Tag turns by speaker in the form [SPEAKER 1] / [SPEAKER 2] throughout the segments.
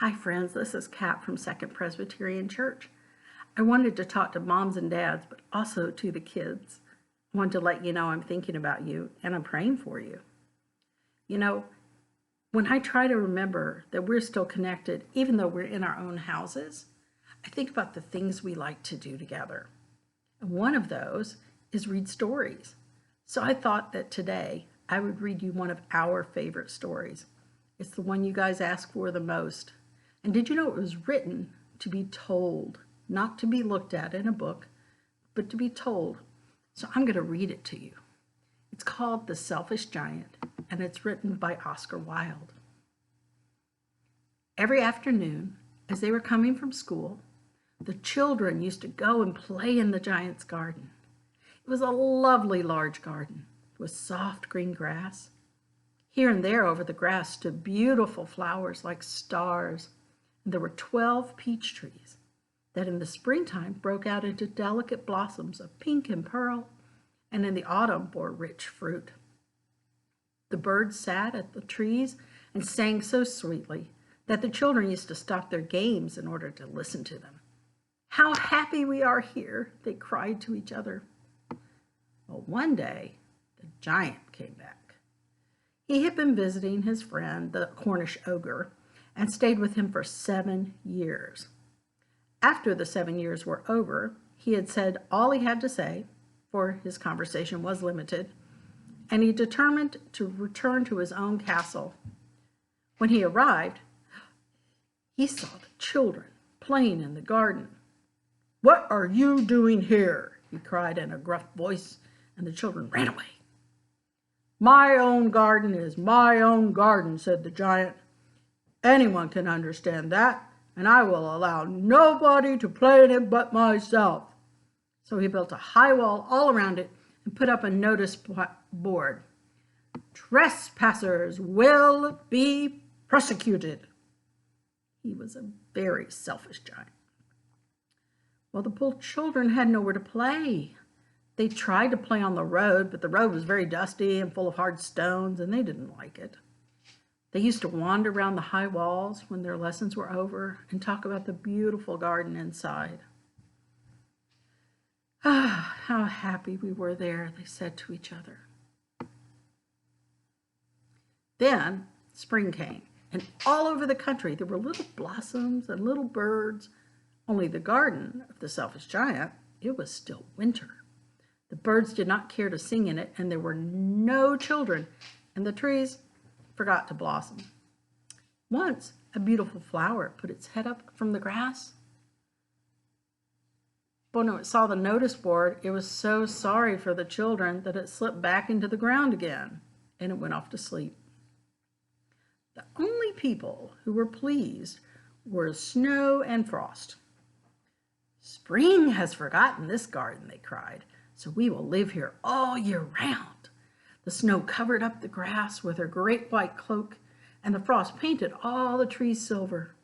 [SPEAKER 1] Hi friends, this is Kat from Second Presbyterian Church. I wanted to talk to moms and dads, but also to the kids. I wanted to let you know I'm thinking about you and I'm praying for you. You know, when I try to remember that we're still connected, even though we're in our own houses, I think about the things we like to do together. And one of those is read stories. So I thought that today I would read you one of our favorite stories. It's the one you guys ask for the most. And did you know it was written to be told, not to be looked at in a book, but to be told? So I'm going to read it to you. It's called The Selfish Giant, and it's written by Oscar Wilde. Every afternoon, as they were coming from school, the children used to go and play in the giant's garden. It was a lovely large garden with soft green grass. Here and there over the grass stood beautiful flowers like stars. And there were 12 peach trees that in the springtime broke out into delicate blossoms of pink and pearl, and in the autumn bore rich fruit. The birds sat at the trees and sang so sweetly that the children used to stop their games in order to listen to them. "How happy we are here," they cried to each other. Well, one day, the giant came back. He had been visiting his friend, the Cornish ogre, and stayed with him for 7 years. After the 7 years were over, he had said all he had to say, for his conversation was limited, and he determined to return to his own castle. When he arrived, he saw the children playing in the garden. "What are you doing here?" he cried in a gruff voice, and the children ran away. "My own garden is my own garden," said the giant. "Anyone can understand that, and I will allow nobody to play in it but myself." So he built a high wall all around it and put up a notice board. "Trespassers will be prosecuted." He was a very selfish giant. Well, the poor children had nowhere to play. They tried to play on the road, but the road was very dusty and full of hard stones, and they didn't like it. They used to wander around the high walls when their lessons were over and talk about the beautiful garden inside. "Ah, how happy we were there," they said to each other. Then spring came, and all over the country there were little blossoms and little birds. Only the garden of the selfish giant, it was still winter. The birds did not care to sing in it, and there were no children, and the trees forgot to blossom. Once a beautiful flower put its head up from the grass. When it saw the notice board, it was so sorry for the children that it slipped back into the ground again, and it went off to sleep. The only people who were pleased were Snow and Frost. "Spring has forgotten this garden," they cried, "so we will live here all year round." The Snow covered up the grass with her great white cloak, and the Frost painted all the trees silver.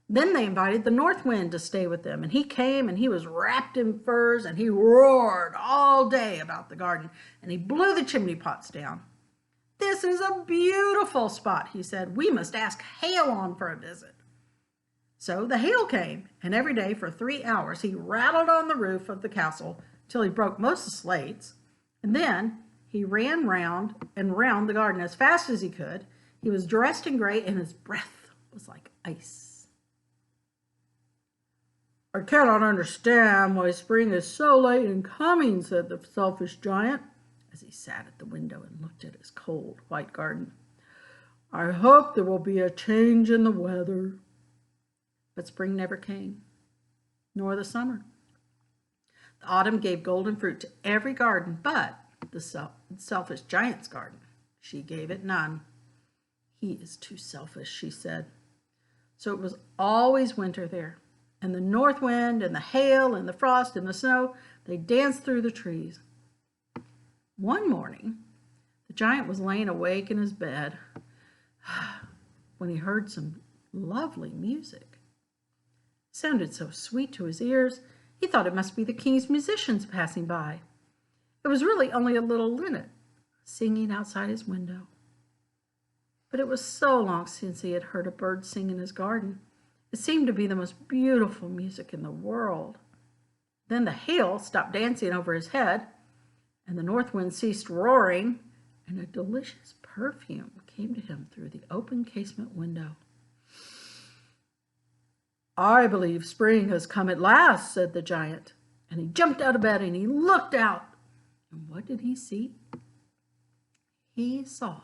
[SPEAKER 1] Then they invited the North Wind to stay with them, and he came, and he was wrapped in furs, and he roared all day about the garden, and he blew the chimney pots down. "This is a beautiful spot," he said. "We must ask Hail on for a visit." So the Hail came, and every day for 3 hours he rattled on the roof of the castle till he broke most of the slates, and then he ran round and round the garden as fast as he could. He was dressed in gray, and his breath was like ice. "I cannot understand why spring is so late in coming," said the selfish giant, as he sat at the window and looked at his cold white garden. "I hope there will be a change in the weather." But spring never came, nor the summer. The autumn gave golden fruit to every garden but the selfish giant's garden. She gave it none. "He is too selfish," she said. So it was always winter there, and the North Wind and the Hail and the Frost and the Snow, they danced through the trees. One morning, the giant was laying awake in his bed when he heard some lovely music. It sounded so sweet to his ears, he thought it must be the king's musicians passing by. It was really only a little linnet singing outside his window. But it was so long since he had heard a bird sing in his garden It seemed to be the most beautiful music in the world. Then the hail stopped dancing over his head, and the north wind ceased roaring, and a delicious perfume came to him through the open casement window. "I believe spring has come at last," said the giant, and he jumped out of bed and he looked out. And what did he see? He saw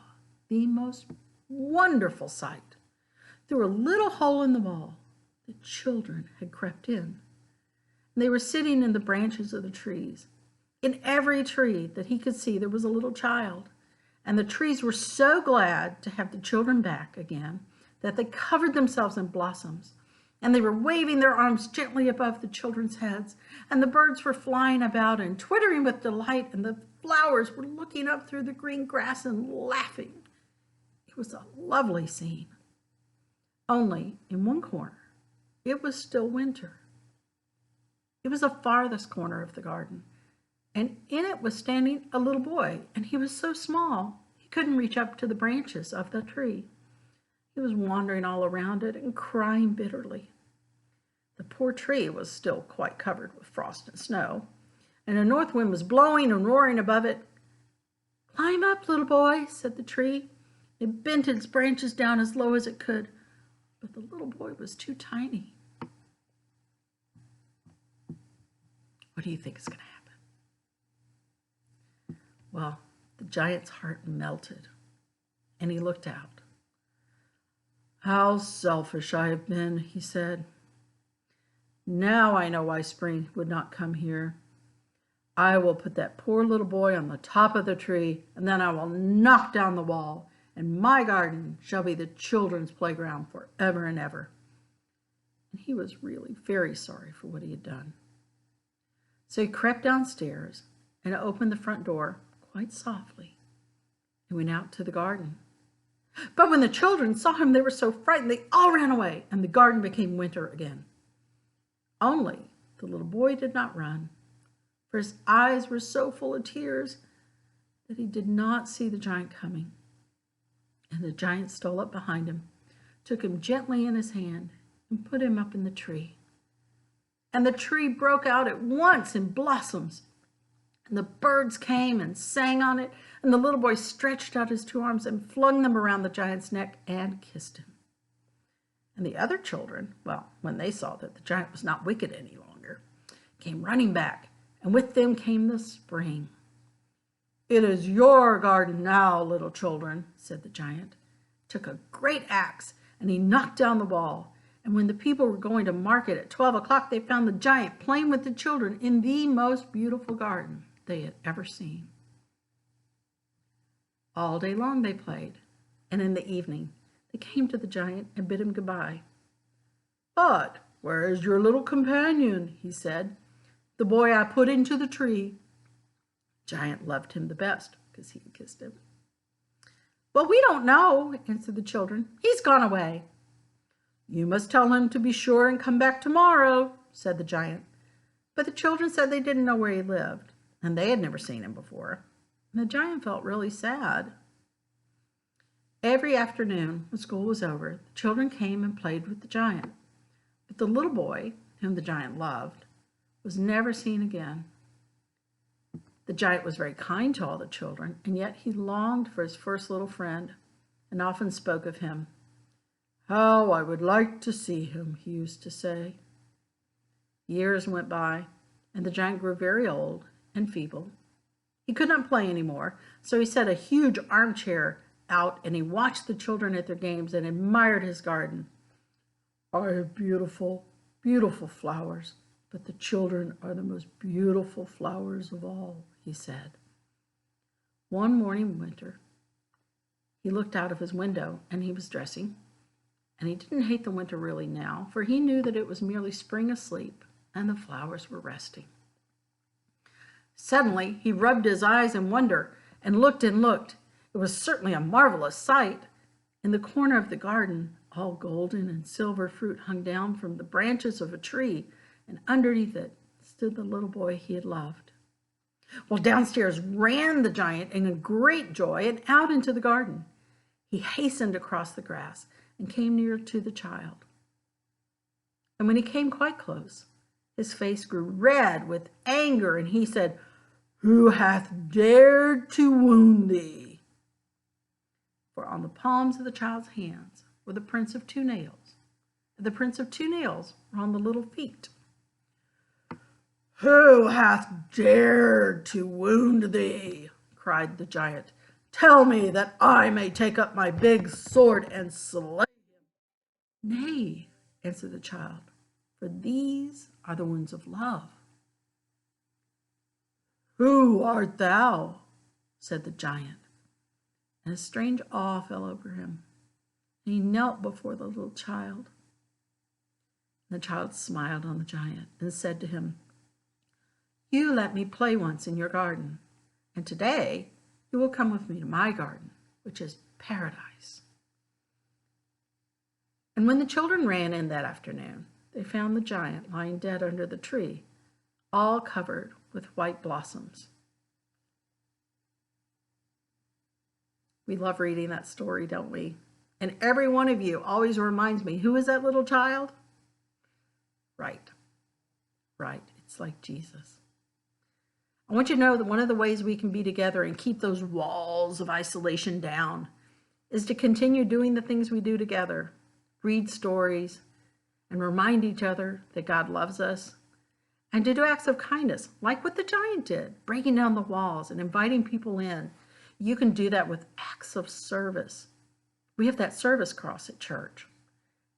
[SPEAKER 1] the most wonderful sight. Through a little hole in the wall, the children had crept in. They were sitting in the branches of the trees. In every tree that he could see, there was a little child. And the trees were so glad to have the children back again that they covered themselves in blossoms. And they were waving their arms gently above the children's heads. And the birds were flying about and twittering with delight. And the flowers were looking up through the green grass and laughing. It was a lovely scene. Only in one corner, it was still winter. It was the farthest corner of the garden, and in it was standing a little boy, and he was so small he couldn't reach up to the branches of the tree. He was wandering all around it and crying bitterly. The poor tree was still quite covered with frost and snow, and a north wind was blowing and roaring above it. "Climb up, little boy," said the tree. It bent its branches down as low as it could, but the little boy was too tiny. What do you think is going to happen? Well, the giant's heart melted, and he looked out. "How selfish I have been," he said. "Now I know why spring would not come here. I will put that poor little boy on the top of the tree, and then I will knock down the wall, and my garden shall be the children's playground forever and ever." And he was really very sorry for what he had done. So he crept downstairs and opened the front door quite softly and went out to the garden. But when the children saw him, they were so frightened they all ran away, and the garden became winter again. Only the little boy did not run, for his eyes were so full of tears that he did not see the giant coming. And the giant stole up behind him, took him gently in his hand, and put him up in the tree. And the tree broke out at once in blossoms. And the birds came and sang on it, and the little boy stretched out his two arms and flung them around the giant's neck and kissed him. And the other children, well, when they saw that the giant was not wicked any longer, came running back, and with them came the spring. "It is your garden now, little children," said the giant. Took a great axe, and he knocked down the wall. And when the people were going to market at 12 o'clock, they found the giant playing with the children in the most beautiful garden they had ever seen. All day long they played, and in the evening they came to the giant and bid him goodbye. "But where is your little companion?" he said. "The boy I put into the tree." The giant loved him the best because he had kissed him. "Well, we don't know," answered the children. "He's gone away." "You must tell him to be sure and come back tomorrow," said the giant. But the children said they didn't know where he lived, and they had never seen him before. And the giant felt really sad. Every afternoon, when school was over, the children came and played with the giant. But the little boy, whom the giant loved, was never seen again. The giant was very kind to all the children, and yet he longed for his first little friend and often spoke of him. "How I would like to see him," he used to say. Years went by, and the giant grew very old and feeble. He could not play anymore, so he set a huge armchair out and he watched the children at their games and admired his garden. "I have beautiful, beautiful flowers, but the children are the most beautiful flowers of all," he said. One morning in winter, he looked out of his window and he was dressing. And he didn't hate the winter really now, for he knew that it was merely spring asleep and the flowers were resting. Suddenly, he rubbed his eyes in wonder and looked and looked. It was certainly a marvelous sight. In the corner of the garden, all golden and silver fruit hung down from the branches of a tree, and underneath it stood the little boy he had loved. Well, downstairs ran the giant in a great joy and out into the garden. He hastened across the grass and came near to the child. And when he came quite close, his face grew red with anger, and he said, "Who hath dared to wound thee?" For on the palms of the child's hands were the prints of 2 nails, and the prints of 2 nails were on the little feet. "Who hath dared to wound thee?" cried the giant. "Tell me, that I may take up my big sword and slay him." "Nay," answered the child, "for these are the wounds of love." "Who art thou?" said the giant, and a strange awe fell over him, and he knelt before the little child. And the child smiled on the giant and said to him, "You let me play once in your garden, and today you will come with me to my garden, which is paradise." And when the children ran in that afternoon, they found the giant lying dead under the tree, all covered with white blossoms. We love reading that story, don't we? And every one of you always reminds me, who is that little child? Right. It's like Jesus. I want you to know that one of the ways we can be together and keep those walls of isolation down is to continue doing the things we do together. Read stories and remind each other that God loves us, and to do acts of kindness, like what the giant did, breaking down the walls and inviting people in. You can do that with acts of service. We have that service cross at church.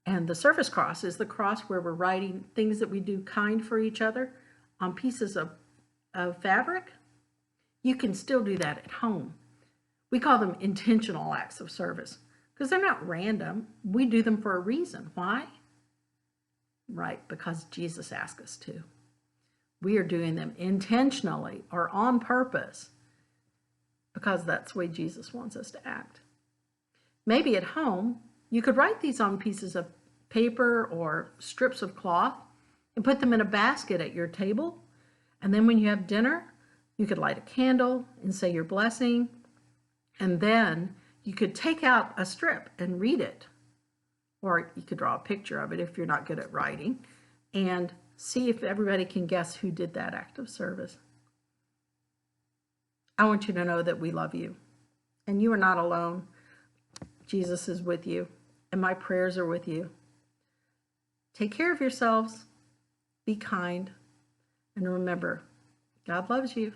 [SPEAKER 1] And the service cross is the cross where we're writing things that we do kind for each other on pieces of fabric. You can still do that at home. We call them intentional acts of service because they're not random. We do them for a reason. Why? Right, because Jesus asked us to. We are doing them intentionally or on purpose because that's the way Jesus wants us to act. Maybe at home, you could write these on pieces of paper or strips of cloth and put them in a basket at your table. And then when you have dinner, you could light a candle and say your blessing. And then you could take out a strip and read it. Or you could draw a picture of it if you're not good at writing, and see if everybody can guess who did that act of service. I want you to know that we love you, and you are not alone. Jesus is with you, and my prayers are with you. Take care of yourselves, be kind, and remember, God loves you.